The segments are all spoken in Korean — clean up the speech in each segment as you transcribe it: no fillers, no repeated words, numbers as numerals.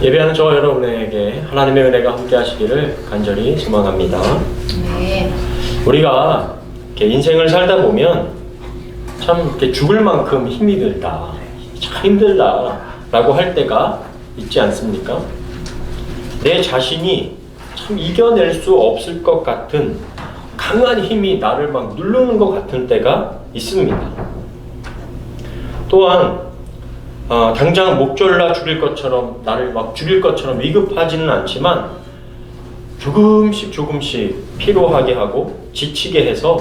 예배하는 저와 여러분에게 하나님의 은혜가 함께 하시기를 간절히 소망합니다. 네. 우리가 이렇게 인생을 살다 보면 참 이렇게 죽을 만큼 힘이 들다, 참 힘들다 라고 할 때가 있지 않습니까? 내 자신이 참 이겨낼 수 없을 것 같은 강한 힘이 나를 막 누르는 것 같은 때가 있습니다. 또한 당장 목졸라 죽일 것처럼, 나를 막 죽일 것처럼 위급하지는 않지만 조금씩 피로하게 하고 지치게 해서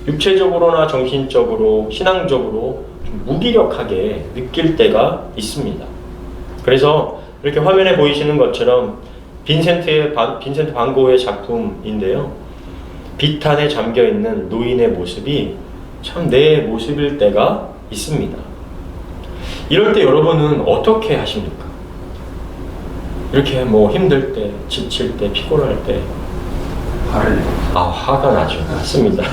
육체적으로나 정신적으로, 신앙적으로 좀 무기력하게 느낄 때가 있습니다. 그래서 이렇게 화면에 보이시는 것처럼 빈센트 반 고흐의 작품인데요. 비탄에 잠겨있는 노인의 모습이 참 내 모습일 때가 있습니다. 이럴 때 여러분은 어떻게 하십니까? 이렇게 뭐 힘들 때, 지칠 때, 피곤할 때 화를 내요. 화가 나죠. 맞습니다.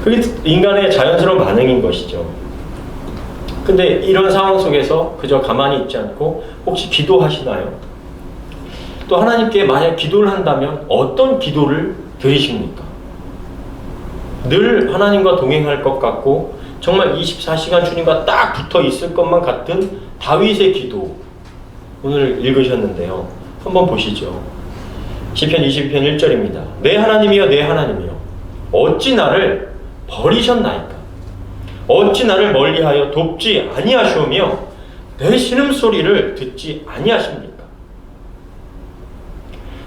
그게 인간의 자연스러운 반응인 것이죠. 근데 이런 상황 속에서 그저 가만히 있지 않고 혹시 기도하시나요? 또 하나님께 만약 기도를 한다면 어떤 기도를 드리십니까? 늘 하나님과 동행할 것 같고 정말 24시간 주님과 딱 붙어 있을 것만 같은 다윗의 기도, 오늘 읽으셨는데요. 한번 보시죠. 시편 20편 1절입니다. 내 하나님이여 내 하나님이여 어찌 나를 버리셨나이까? 어찌 나를 멀리하여 돕지 아니하시오며 내 신음소리를 듣지 아니하십니까?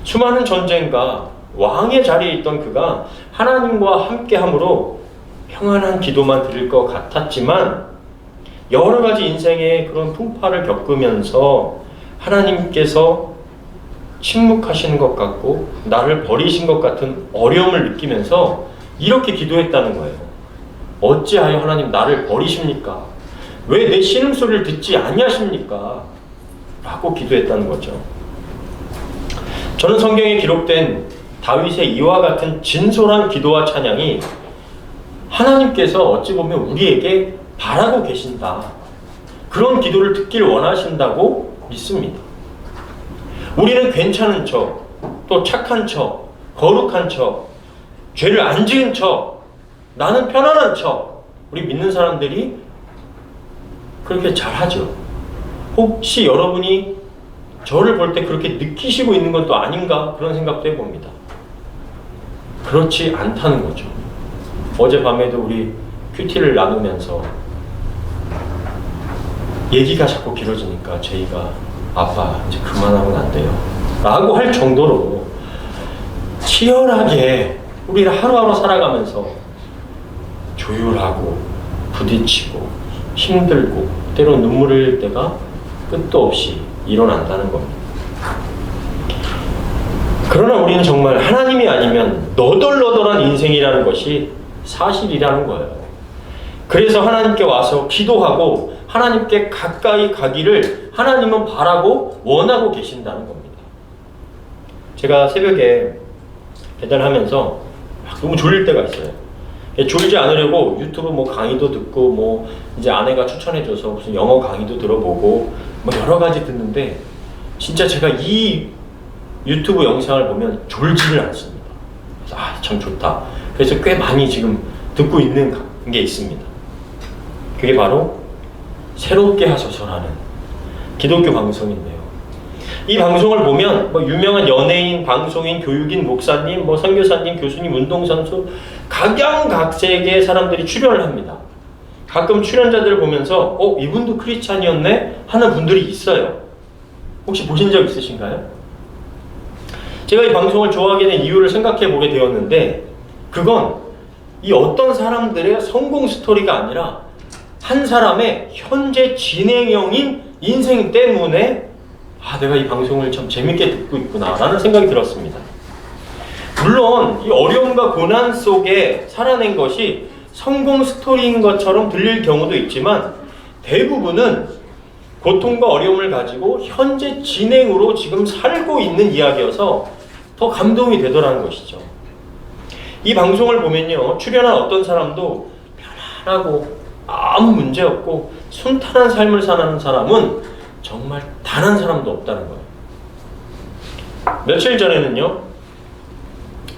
수많은 전쟁과 왕의 자리에 있던 그가 하나님과 함께함으로 평안한 기도만 드릴 것 같았지만 여러 가지 인생의 그런 풍파를 겪으면서 하나님께서 침묵하시는 것 같고 나를 버리신 것 같은 어려움을 느끼면서 이렇게 기도했다는 거예요. 어찌하여 하나님 나를 버리십니까? 왜 내 신음소리를 듣지 아니하십니까? 라고 기도했다는 거죠. 저는 성경에 기록된 다윗의 이와 같은 진솔한 기도와 찬양이 하나님께서 어찌 보면 우리에게 바라고 계신다, 그런 기도를 듣길 원하신다고 믿습니다. 우리는 괜찮은 척, 또 착한 척, 거룩한 척, 죄를 안 지은 척, 나는 편안한 척, 우리 믿는 사람들이 그렇게 잘하죠. 혹시 여러분이 저를 볼 때 그렇게 느끼시고 있는 건 또 아닌가, 그런 생각도 해봅니다. 그렇지 않다는 거죠. 어젯밤에도 우리 큐티를 나누면서 얘기가 자꾸 길어지니까 제이가 아빠 이제 그만하면 안 돼요 라고 할 정도로 치열하게 우리를 하루하루 살아가면서 조율하고 부딪히고 힘들고 때로 눈물을 흘릴 때가 끝도 없이 일어난다는 겁니다. 그러나 우리는 정말 하나님이 아니면 너덜너덜한 인생이라는 것이 사실이라는 거예요. 그래서 하나님께 와서 기도하고 하나님께 가까이 가기를 하나님은 바라고 원하고 계신다는 겁니다. 제가 새벽에 배달하면서 너무 졸릴 때가 있어요. 졸지 않으려고 유튜브 뭐 강의도 듣고 뭐 이제 아내가 추천해줘서 무슨 영어 강의도 들어보고 뭐 여러 가지 듣는데 진짜 제가 이 유튜브 영상을 보면 졸지를 않습니다. 그래서 참 좋다. 그래서 꽤 많이 지금 듣고 있는 게 있습니다. 그게 바로 새롭게 하소서라는 기독교 방송인데요. 이 방송을 보면 뭐 유명한 연예인, 방송인, 교육인, 목사님, 뭐 선교사님, 교수님, 운동선수 각양각색의 사람들이 출연을 합니다. 가끔 출연자들을 보면서 이분도 크리스찬이었네 하는 분들이 있어요. 혹시 보신 적 있으신가요? 제가 이 방송을 좋아하게 된 이유를 생각해 보게 되었는데 그건 이 어떤 사람들의 성공 스토리가 아니라 한 사람의 현재 진행형인 인생 때문에 내가 이 방송을 참 재밌게 듣고 있구나 라는 생각이 들었습니다. 물론 이 어려움과 고난 속에 살아낸 것이 성공 스토리인 것처럼 들릴 경우도 있지만 대부분은 고통과 어려움을 가지고 현재 진행으로 지금 살고 있는 이야기여서 더 감동이 되더라는 것이죠. 이 방송을 보면요, 출연한 어떤 사람도 편안하고 아무 문제 없고 순탄한 삶을 사는 사람은 정말 단 한 사람도 없다는 거예요. 며칠 전에는요,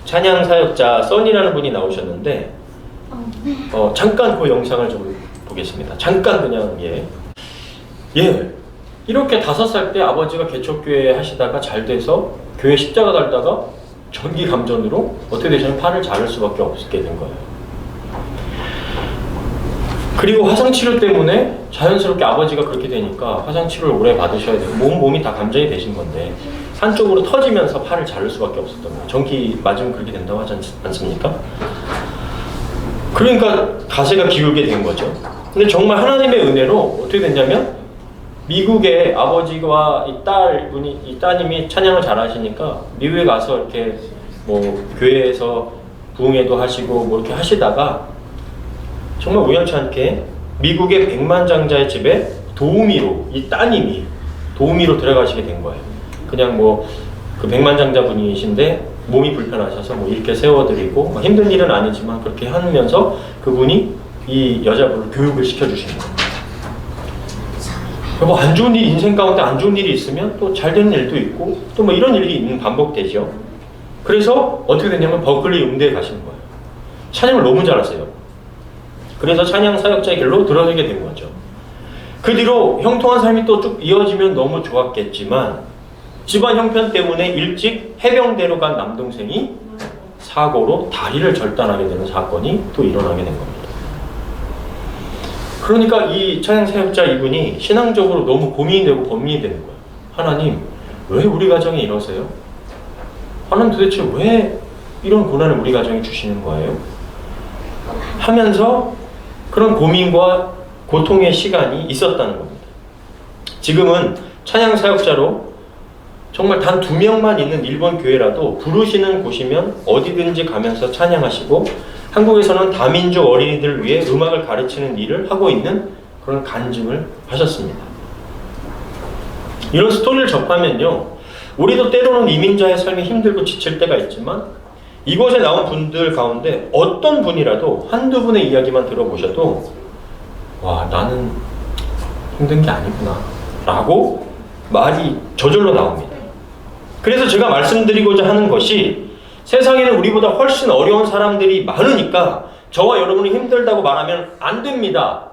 찬양 사역자 써니라는 분이 나오셨는데, 잠깐 그 영상을 좀 보겠습니다. 잠깐 그냥, 이렇게 5살 때 아버지가 개척교회 하시다가 잘 돼서 교회 십자가 달다가 전기 감전으로 어떻게 되시면 팔을 자를 수밖에 없게 된 거예요. 그리고 화상치료 때문에 자연스럽게 아버지가 그렇게 되니까 화상치료를 오래 받으셔야 되고 몸이 다 감전이 되신 건데 한쪽으로 터지면서 팔을 자를 수밖에 없었던 거예요. 전기 맞으면 그렇게 된다고 하지 않습니까? 그러니까 가세가 기울게 된 거죠. 근데 정말 하나님의 은혜로 어떻게 됐냐면 미국의 아버지와 이 따님이 찬양을 잘 하시니까 미국에 가서 이렇게 뭐 교회에서 부흥회도 하시고 뭐 이렇게 하시다가 정말 우연치 않게 미국의 백만장자의 집에 도우미로 이 따님이 도우미로 들어가시게 된 거예요. 그냥 뭐 그 백만장자 분이신데 몸이 불편하셔서 뭐 이렇게 세워드리고 힘든 일은 아니지만 그렇게 하면서 그분이 이 여자분을 교육을 시켜주시는 거예요. 뭐 안 좋은 일, 인생 가운데 안 좋은 일이 있으면 또 잘 되는 일도 있고 또 뭐 이런 일이 반복되죠. 그래서 어떻게 됐냐면 버클리 음대에 가시는 거예요. 찬양을 너무 잘하세요. 그래서 찬양 사역자의 길로 들어서게 된 거죠. 그 뒤로 형통한 삶이 또 쭉 이어지면 너무 좋았겠지만 집안 형편 때문에 일찍 해병대로 간 남동생이 사고로 다리를 절단하게 되는 사건이 또 일어나게 된 겁니다. 그러니까 이 찬양 사역자 이분이 신앙적으로 너무 고민이 되고 고민이 되는 거예요. 하나님, 왜 우리 가정에 이러세요? 하나님 도대체 왜 이런 고난을 우리 가정에 주시는 거예요? 하면서 그런 고민과 고통의 시간이 있었다는 겁니다. 지금은 찬양 사역자로 정말 단 2명만 있는 일본 교회라도 부르시는 곳이면 어디든지 가면서 찬양하시고 한국에서는 다민족 어린이들을 위해 음악을 가르치는 일을 하고 있는 그런 간증을 하셨습니다. 이런 스토리를 접하면요, 우리도 때로는 이민자의 삶이 힘들고 지칠 때가 있지만 이곳에 나온 분들 가운데 어떤 분이라도 한두 분의 이야기만 들어보셔도 와, 나는 힘든 게 아니구나 라고 말이 저절로 나옵니다. 그래서 제가 말씀드리고자 하는 것이 세상에는 우리보다 훨씬 어려운 사람들이 많으니까 저와 여러분이 힘들다고 말하면 안 됩니다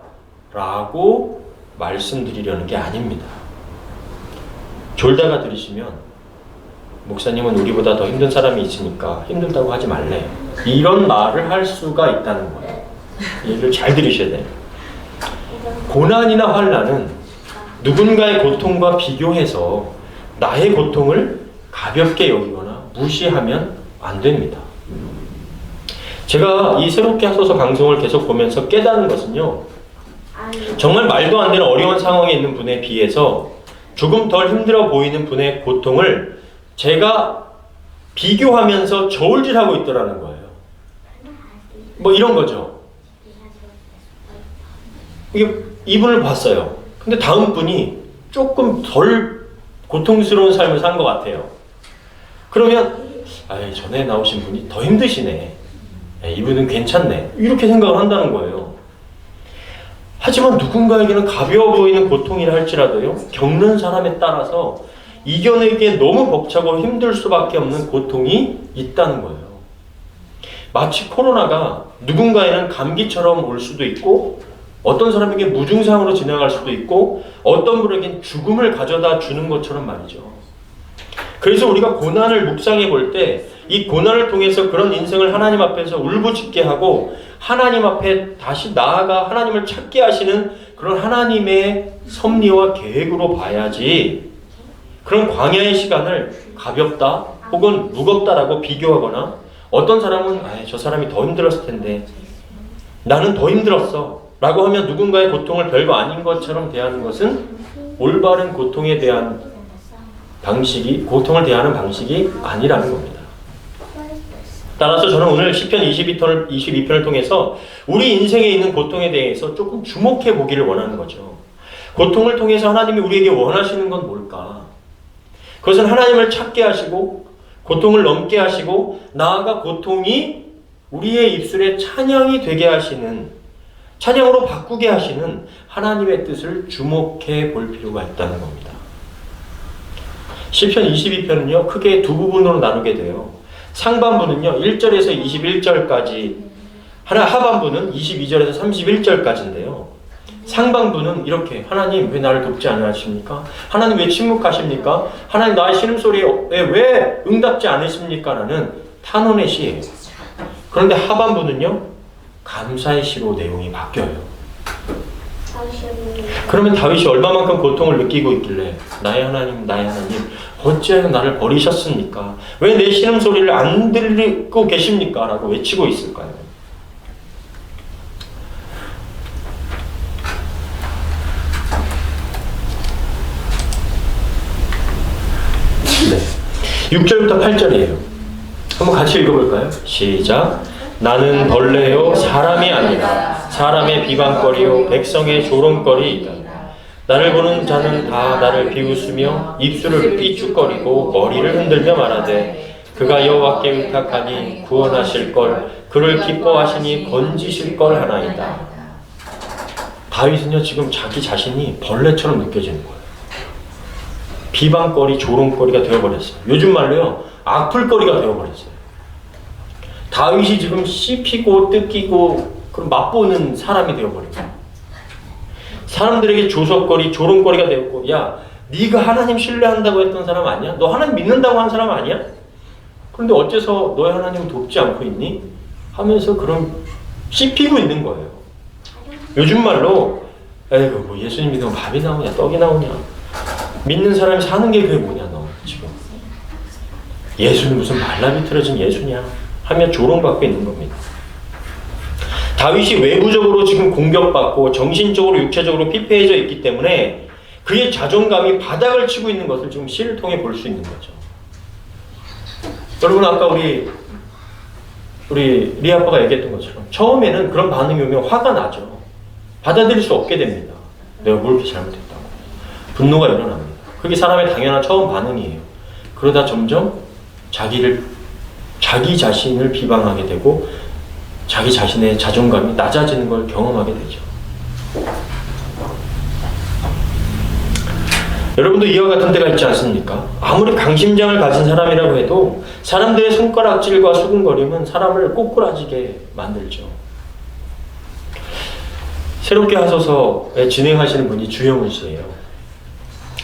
라고 말씀드리려는 게 아닙니다. 졸다가 들으시면 목사님은 우리보다 더 힘든 사람이 있으니까 힘들다고 하지 말래, 이런 말을 할 수가 있다는 거예요. 얘기를 잘 들으셔야 돼요. 고난이나 환난은 누군가의 고통과 비교해서 나의 고통을 가볍게 여기거나 무시하면 안 됩니다. 제가 이 새롭게 하소서 방송을 계속 보면서 깨달은 것은요, 정말 말도 안 되는 어려운 상황에 있는 분에 비해서 조금 덜 힘들어 보이는 분의 고통을 제가 비교하면서 저울질하고 있더라는 거예요. 뭐 이런 거죠. 이분을 봤어요. 근데 다음 분이 조금 덜 고통스러운 삶을 산 것 같아요. 그러면 전에 나오신 분이 더 힘드시네, 이분은 괜찮네, 이렇게 생각을 한다는 거예요. 하지만 누군가에게는 가벼워 보이는 고통이라 할지라도요, 겪는 사람에 따라서 이겨내기에 너무 벅차고 힘들 수밖에 없는 고통이 있다는 거예요. 마치 코로나가 누군가에는 감기처럼 올 수도 있고 어떤 사람에게 무증상으로 지나갈 수도 있고 어떤 분에겐 죽음을 가져다 주는 것처럼 말이죠. 그래서 우리가 고난을 묵상해 볼 때 이 고난을 통해서 그런 인생을 하나님 앞에서 울부짖게 하고 하나님 앞에 다시 나아가 하나님을 찾게 하시는 그런 하나님의 섭리와 계획으로 봐야지, 그런 광야의 시간을 가볍다 혹은 무겁다라고 비교하거나 어떤 사람은 저 사람이 더 힘들었을 텐데 나는 더 힘들었어 라고 하면 누군가의 고통을 별거 아닌 것처럼 대하는 것은 올바른 고통에 대한 방식이, 고통을 대하는 방식이 아니라는 겁니다. 따라서 저는 오늘 시편 22편을 통해서 우리 인생에 있는 고통에 대해서 조금 주목해 보기를 원하는 거죠. 고통을 통해서 하나님이 우리에게 원하시는 건 뭘까? 그것은 하나님을 찾게 하시고 고통을 넘게 하시고 나아가 고통이 우리의 입술에 찬양이 되게 하시는 찬양으로 바꾸게 하시는 하나님의 뜻을 주목해 볼 필요가 있다는 겁니다. 시편 22편은요, 크게 두 부분으로 나누게 돼요. 상반부는요, 1절에서 21절까지, 하반부는 22절에서 31절까지인데요. 상반부는 이렇게, 하나님 왜 나를 돕지 않으십니까? 하나님 왜 침묵하십니까? 하나님 나의 신음소리에 왜 응답지 않으십니까? 라는 탄원의 시예요. 그런데 하반부는요, 감사의 시로 내용이 바뀌어요. 그러면 다윗이 얼마만큼 고통을 느끼고 있길래 나의 하나님 어찌하여 나를 버리셨습니까? 왜 내 신음소리를 안 들리고 계십니까? 라고 외치고 있을까요? 네. 6절부터 8절이에요. 한번 같이 읽어볼까요? 시작. 나는 벌레요 사람이 아니라 사람의 비방거리요 백성의 조롱거리이다. 나를 보는 자는 다 나를 비웃으며 입술을 삐죽거리고 머리를 흔들며 말하되 그가 여호와께 의탁하니 구원하실 걸 그를 기뻐하시니 건지실 걸 하나이다. 다윗은요 지금 자기 자신이 벌레처럼 느껴지는 거예요. 비방거리 조롱거리가 되어버렸어요. 요즘 말로요 악플거리가 되어버렸어요. 다윗이 지금 씹히고 뜯기고 그럼 맛보는 사람이 되어버린 거야. 사람들에게 조석거리, 조롱거리가 되었고, 야, 네가 하나님 신뢰한다고 했던 사람 아니야? 너 하나님 믿는다고 한 사람 아니야? 그런데 어째서 너의 하나님을 돕지 않고 있니? 하면서 그럼 씹히고 있는 거예요. 요즘 말로, 에이구, 뭐 예수님 믿으면 밥이 나오냐, 떡이 나오냐. 믿는 사람이 사는 게 그게 뭐냐, 너 지금. 예수는 무슨 말라비틀어진 예수냐? 하며 조롱받고 있는 겁니다. 다윗이 외부적으로 지금 공격받고 정신적으로 육체적으로 피폐해져 있기 때문에 그의 자존감이 바닥을 치고 있는 것을 지금 시를 통해 볼 수 있는 거죠. 여러분 아까 우리 리아빠가 얘기했던 것처럼 처음에는 그런 반응이 오면 화가 나죠. 받아들일 수 없게 됩니다. 내가 뭘 이렇게 잘못했다고. 분노가 일어납니다. 그게 사람의 당연한 처음 반응이에요. 그러다 점점 자기 자신을 비방하게 되고 자기 자신의 자존감이 낮아지는 걸 경험하게 되죠. 여러분도 이와 같은 때가 있지 않습니까? 아무리 강심장을 가진 사람이라고 해도 사람들의 손가락질과 수군거림은 사람을 꼬꾸라지게 만들죠. 새롭게 하소서에 진행하시는 분이 주영훈 씨예요.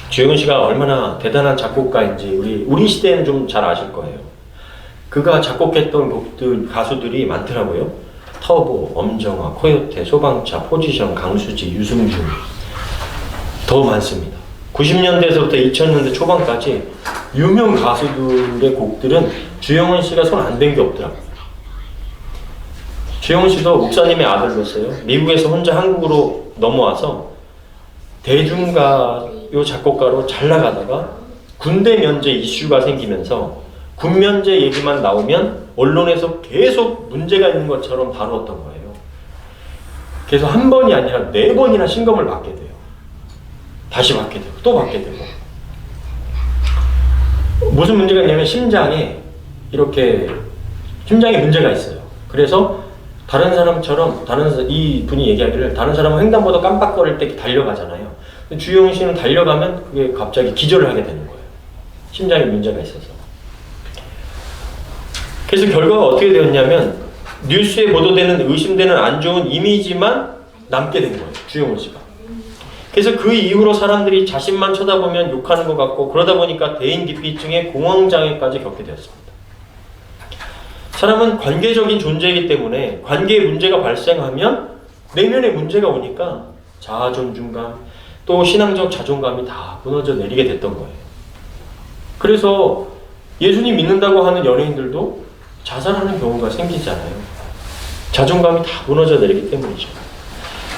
주영훈 씨가 얼마나 대단한 작곡가인지 우리 시대에는 좀 잘 아실 거예요. 그가 작곡했던 곡들, 가수들이 많더라고요. 터보, 엄정화, 코요테, 소방차, 포지션, 강수지, 유승준 더 많습니다. 90년대에서부터 2000년대 초반까지 유명 가수들의 곡들은 주영훈 씨가 손 안 댄 게 없더라고요. 주영훈 씨도 목사님의 아들로서요. 미국에서 혼자 한국으로 넘어와서 대중가요 작곡가로 잘 나가다가 군대 면제 이슈가 생기면서 군면제 얘기만 나오면 언론에서 계속 문제가 있는 것처럼 다루었던 거예요. 그래서 한 번이 아니라 4번이나 신검을 받게 돼요. 다시 받게 되고 또 받게 되고. 무슨 문제가 있냐면 심장에 문제가 있어요. 그래서 다른 사람처럼 이 분이 얘기하기를 다른 사람은 횡단보도 깜빡거릴 때 달려가잖아요. 주영훈 씨는 달려가면 그게 갑자기 기절을 하게 되는 거예요. 심장에 문제가 있어서. 그래서 결과가 어떻게 되었냐면 뉴스에 보도되는 의심되는 안 좋은 이미지만 남게 된 거예요. 주영훈 씨가. 그래서 그 이후로 사람들이 자신만 쳐다보면 욕하는 것 같고 그러다 보니까 대인기피증에 공황장애까지 겪게 되었습니다. 사람은 관계적인 존재이기 때문에 관계에 문제가 발생하면 내면에 문제가 오니까 자아 존중감 또 신앙적 자존감이 다 무너져 내리게 됐던 거예요. 그래서 예수님 믿는다고 하는 연예인들도 자살하는 경우가 생기잖아요. 자존감이 다 무너져 내리기 때문이죠.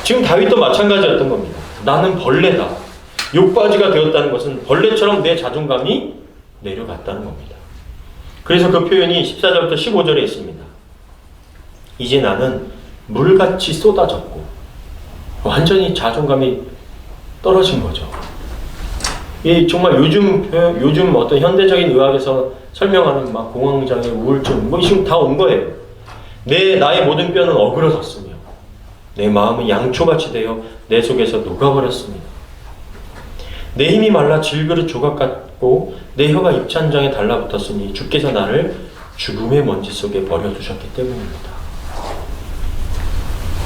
지금 다윗도 마찬가지였던 겁니다. 나는 벌레다. 욕바지가 되었다는 것은 벌레처럼 내 자존감이 내려갔다는 겁니다. 그래서 그 표현이 14절부터 15절에 있습니다. 이제 나는 물같이 쏟아졌고 완전히 자존감이 떨어진 거죠. 이 정말 요즘 어떤 현대적인 의학에서 설명하는 막 공황장애, 우울증 뭐 지금 다 온 거예요. 나의 모든 뼈는 어그러졌으며 내 마음은 양초같이 되어 내 속에서 녹아버렸습니다. 내 힘이 말라 질그릇 조각 같고 내 혀가 입찬장에 달라붙었으니 주께서 나를 죽음의 먼지 속에 버려두셨기 때문입니다.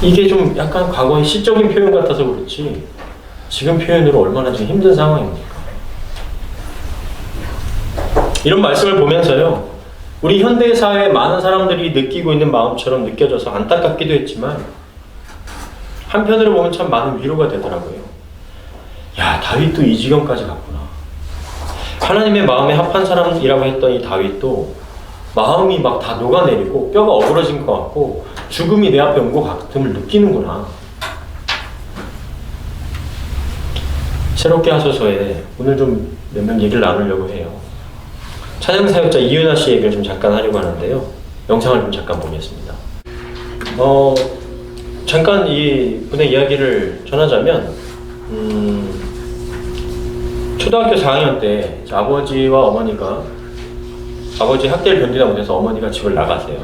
이게 좀 약간 과거의 시적인 표현 같아서 그렇지 지금 표현으로 얼마나 좀 힘든 상황입니까? 이런 말씀을 보면서요, 우리 현대사회 많은 사람들이 느끼고 있는 마음처럼 느껴져서 안타깝기도 했지만 한편으로 보면 참 많은 위로가 되더라고요. 야, 다윗도 이 지경까지 갔구나. 하나님의 마음에 합한 사람이라고 했던 이 다윗도 마음이 막 다 녹아내리고 뼈가 어그러진 것 같고 죽음이 내 앞에 온 것 같음을 느끼는구나. 새롭게 하소서에 오늘 좀 몇몇 얘기를 나누려고 해요. 찬양사역자 이윤아 씨 얘기를 좀 잠깐 하려고 하는데요. 영상을 좀 잠깐 보겠습니다. 잠깐 이 분의 이야기를 전하자면 초등학교 4학년 때 아버지와 어머니가 아버지 학대를 견디다 못해서 어머니가 집을 나가세요.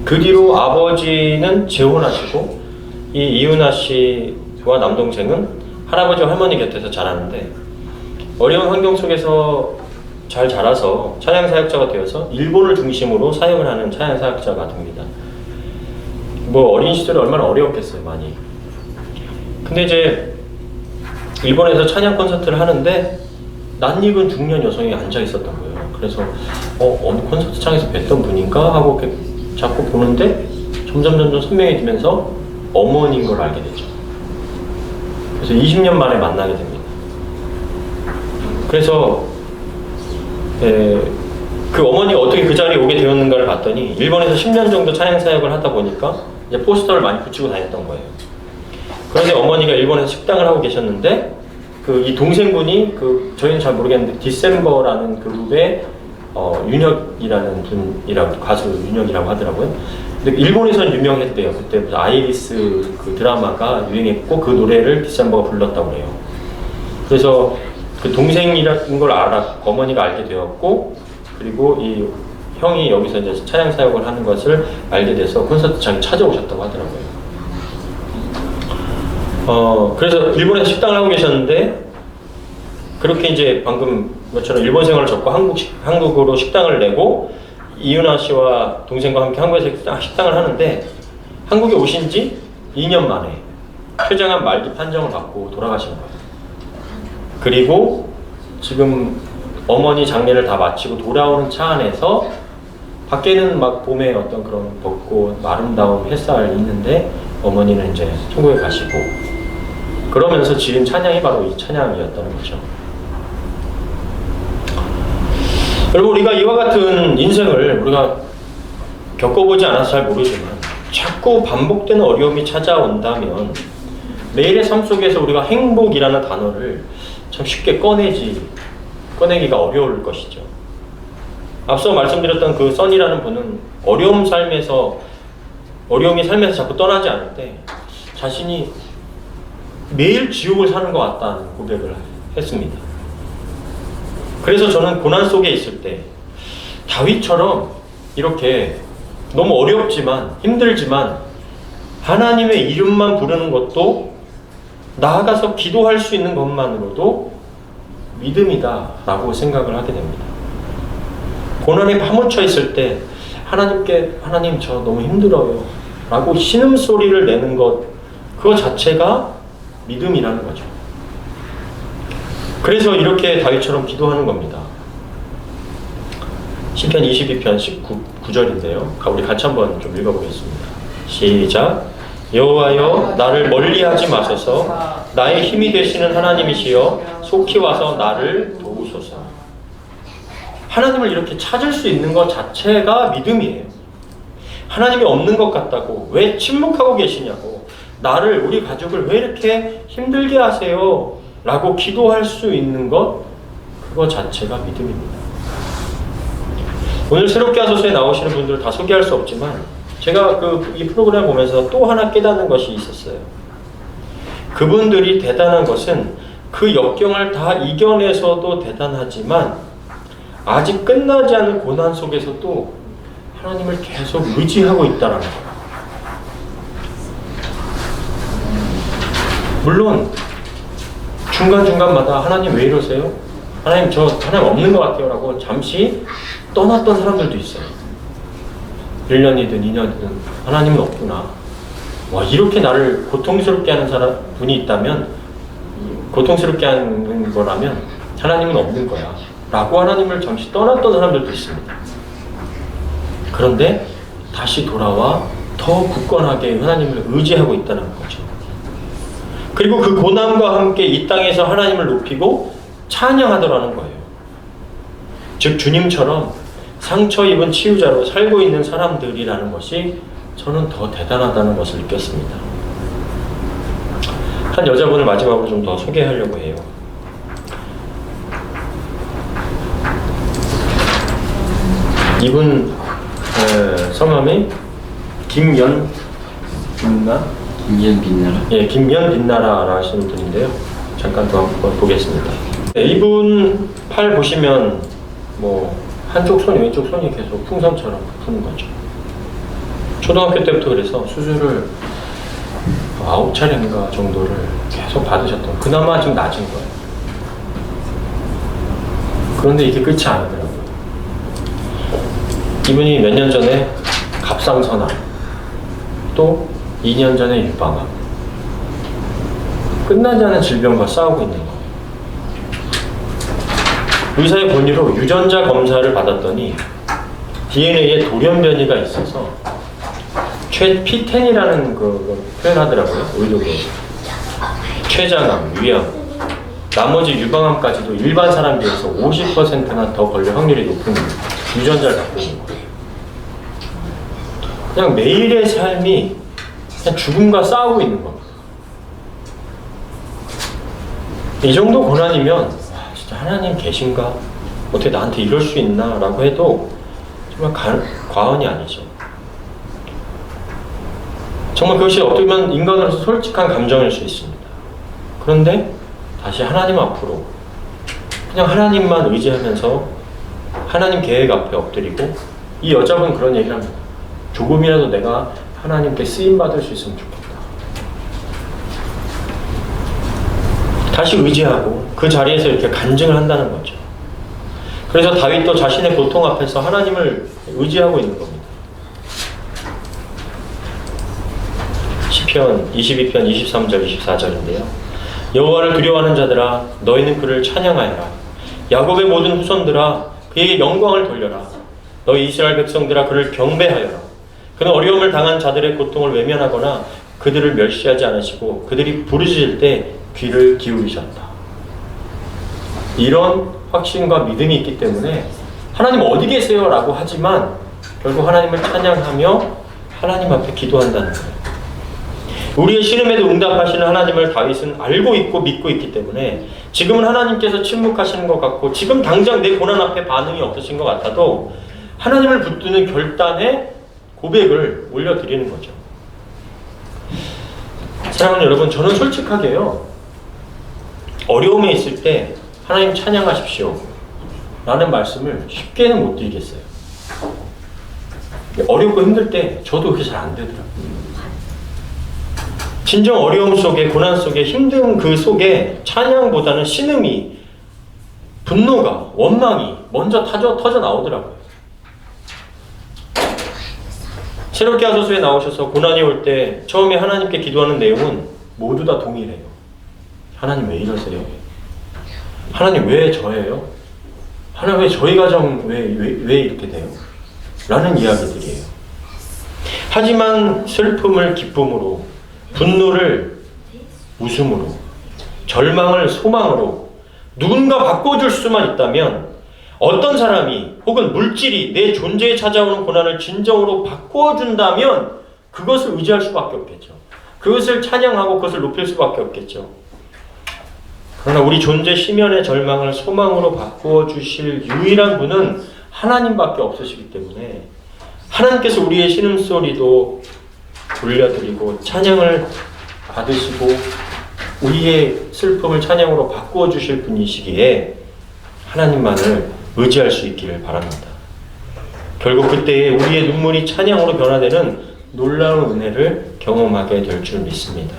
그 뒤로 아버지는 재혼하시고 이 이윤아 씨와 남동생은 할아버지와 할머니 곁에서 자라는데 어려운 환경 속에서 잘 자라서 찬양사역자가 되어서 일본을 중심으로 사역을 하는 찬양사역자가 됩니다. 뭐 어린 시절에 얼마나 어려웠겠어요, 많이. 근데 이제 일본에서 찬양 콘서트를 하는데 낯익은 중년 여성이 앉아 있었던 거예요. 그래서 어느 콘서트장에서 뵀던 분인가 하고 이렇게 자꾸 보는데 점점 선명해지면서 어머니인 걸 알게 되죠. 그래서 20년 만에 만나게 됩니다. 그래서 그 어머니가 어떻게 그 자리에 오게 되었는가를 봤더니 일본에서 10년 정도 찬양 사역을 하다 보니까 이제 포스터를 많이 붙이고 다녔던 거예요. 그런데 어머니가 일본에서 식당을 하고 계셨는데 이 동생분이 저희는 잘 모르겠는데 디셈버라는 그룹의 윤혁이라는 분이라고, 가수 윤혁이라고 하더라고요. 근데 일본에서는 유명했대요. 그때 무슨 아이리스 그 드라마가 유행했고 그 노래를 디셈버가 불렀다고 그래요. 그래서 그 동생이라는 걸 어머니가 알게 되었고, 그리고 이 형이 여기서 이제 찬양 사역을 하는 것을 알게 돼서 콘서트장에 찾아오셨다고 하더라고요. 그래서 일본에서 식당을 하고 계셨는데, 그렇게 이제 방금 것처럼 일본 생활을 접고 한국으로 식당을 내고, 이윤아 씨와 동생과 함께 한국에서 식당을 하는데, 한국에 오신 지 2년 만에 췌장암 말기 판정을 받고 돌아가신 거예요. 그리고 지금 어머니 장례를 다 마치고 돌아오는 차 안에서 밖에는 막 봄에 어떤 그런 벚꽃, 아름다운 햇살이 있는데 어머니는 이제 천국에 가시고 그러면서 지은 찬양이 바로 이 찬양이었다는 거죠. 여러분, 우리가 이와 같은 인생을 우리가 겪어보지 않아서 잘 모르지만 자꾸 반복되는 어려움이 찾아온다면 매일의 삶 속에서 우리가 행복이라는 단어를 참 쉽게 꺼내기가 어려울 것이죠. 앞서 말씀드렸던 그 써니라는 분은 어려움이 삶에서 자꾸 떠나지 않을 때 자신이 매일 지옥을 사는 것 같다는 고백을 했습니다. 그래서 저는 고난 속에 있을 때 다윗처럼 이렇게 너무 어렵지만 힘들지만 하나님의 이름만 부르는 것도 나아가서 기도할 수 있는 것만으로도 믿음이다 라고 생각을 하게 됩니다. 고난에 파묻혀 있을 때 하나님 저 너무 힘들어요 라고 신음소리를 내는 것, 그거 자체가 믿음이라는 거죠. 그래서 이렇게 다윗처럼 기도하는 겁니다. 시편 22편 19절인데요. 우리 같이 한번 좀 읽어보겠습니다. 시작. 여호와여, 나를 멀리하지 마소서. 나의 힘이 되시는 하나님이시여, 속히 와서 나를 도우소서. 하나님을 이렇게 찾을 수 있는 것 자체가 믿음이에요. 하나님이 없는 것 같다고, 왜 침묵하고 계시냐고, 우리 가족을 왜 이렇게 힘들게 하세요? 라고 기도할 수 있는 것, 그거 자체가 믿음입니다. 오늘 새롭게 하소서에 나오시는 분들을 다 소개할 수 없지만 제가 이 프로그램을 보면서 또 하나 깨닫는 것이 있었어요. 그분들이 대단한 것은 그 역경을 다 이겨내서도 대단하지만 아직 끝나지 않은 고난 속에서도 하나님을 계속 의지하고 있다는 거예요. 물론 중간중간마다 하나님 왜 이러세요? 하나님 저 하나님 없는 것 같아요 라고 잠시 떠났던 사람들도 있어요. 1년이든 2년이든 하나님은 없구나. 와, 이렇게 나를 고통스럽게 하는 분이 있다면, 고통스럽게 하는 거라면 하나님은 없는 거야 라고 하나님을 잠시 떠났던 사람들도 있습니다. 그런데 다시 돌아와 더 굳건하게 하나님을 의지하고 있다는 거죠. 그리고 그 고난과 함께 이 땅에서 하나님을 높이고 찬양하더라는 거예요. 즉 주님처럼 상처 입은 치유자로 살고 있는 사람들이라는 것이 저는 더 대단하다는 것을 느꼈습니다. 한 여자분을 마지막으로 좀 더 소개하려고 해요. 이분 성함이 김연빛나? 김연빛나라. 예, 김연빛나라 하시는 분인데요. 잠깐 더 한번 보겠습니다. 네, 이분 팔 보시면 뭐 한쪽 손이 왼쪽 손이 계속 풍선처럼 부는 거죠. 초등학교 때부터 그래서 수술을 9차례인가 정도를 계속 받으셨던, 그나마 좀 낮은 거예요. 그런데 이게 끝이 아니더라고요. 이분이 몇 년 전에 갑상선암, 또 2년 전에 유방암, 끝나지 않은 질병과 싸우고 있는 거예요. 의사의 권유로 유전자 검사를 받았더니 DNA에 돌연변이가 있어서 P10이라는 그 표현하더라고요. 의료계. 췌장암, 위암, 나머지 유방암까지도 일반 사람 비해서 50%나 더 걸릴 확률이 높은 유전자를 갖고 있는 거예요. 그냥 매일의 삶이 그냥 죽음과 싸우고 있는 겁니다. 이 정도 고난이면 진짜 하나님 계신가? 어떻게 나한테 이럴 수 있나? 라고 해도 정말 과언이 아니죠. 정말 그것이 어떻게 보면 인간으로서 솔직한 감정일 수 있습니다. 그런데 다시 하나님 앞으로 그냥 하나님만 의지하면서 하나님 계획 앞에 엎드리고, 이 여자분 그런 얘기를 합니다. 조금이라도 내가 하나님께 쓰임받을 수 있으면 좋겠다. 다시 의지하고 그 자리에서 이렇게 간증을 한다는 거죠. 그래서 다윗도 자신의 고통 앞에서 하나님을 의지하고 있는 겁니다. 시편 22편 23절 24절인데요. 여호와를 두려워하는 자들아 너희는 그를 찬양하여라. 야곱의 모든 후손들아 그에게 영광을 돌려라. 너희 이스라엘 백성들아 그를 경배하여라. 그는 어려움을 당한 자들의 고통을 외면하거나 그들을 멸시하지 않으시고 그들이 부르짖을 때 귀를 기울이셨다. 이런 확신과 믿음이 있기 때문에 하나님 어디 계세요? 라고 하지만 결국 하나님을 찬양하며 하나님 앞에 기도한다는 거예요. 우리의 신음에도 응답하시는 하나님을 다윗은 알고 있고 믿고 있기 때문에 지금은 하나님께서 침묵하시는 것 같고 지금 당장 내 고난 앞에 반응이 없으신 것 같아도 하나님을 붙드는 결단의 고백을 올려드리는 거죠. 사랑하는 여러분, 저는 솔직하게요, 어려움에 있을 때 하나님 찬양하십시오 라는 말씀을 쉽게는 못 드리겠어요. 어렵고 힘들 때 저도 그게 잘 안 되더라고요. 진정 어려움 속에, 고난 속에, 힘든 그 속에 찬양보다는 신음이, 분노가, 원망이 먼저 터져 나오더라고요. 새롭게 하소서에 나오셔서 고난이 올 때 처음에 하나님께 기도하는 내용은 모두 다 동일해요. 하나님 왜 이러세요? 하나님 왜 저예요? 하나님 왜 저희 가정 왜 이렇게 돼요? 라는 이야기들이에요. 하지만 슬픔을 기쁨으로, 분노를 웃음으로, 절망을 소망으로 누군가 바꿔줄 수만 있다면, 어떤 사람이 혹은 물질이 내 존재에 찾아오는 고난을 진정으로 바꿔준다면 그것을 의지할 수밖에 없겠죠. 그것을 찬양하고 그것을 높일 수밖에 없겠죠. 그러나 우리 존재 심연의 절망을 소망으로 바꾸어 주실 유일한 분은 하나님밖에 없으시기 때문에 하나님께서 우리의 신음소리도 돌려드리고 찬양을 받으시고 우리의 슬픔을 찬양으로 바꾸어 주실 분이시기에 하나님만을 의지할 수 있기를 바랍니다. 결국 그때에 우리의 눈물이 찬양으로 변화되는 놀라운 은혜를 경험하게 될 줄 믿습니다.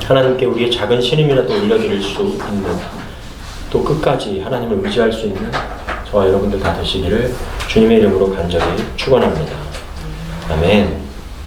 하나님께 우리의 작은 신임이라도 올려드릴 수 있는, 또 끝까지 하나님을 의지할 수 있는 저와 여러분들 다 되시기를 주님의 이름으로 간절히 축원합니다. 아멘.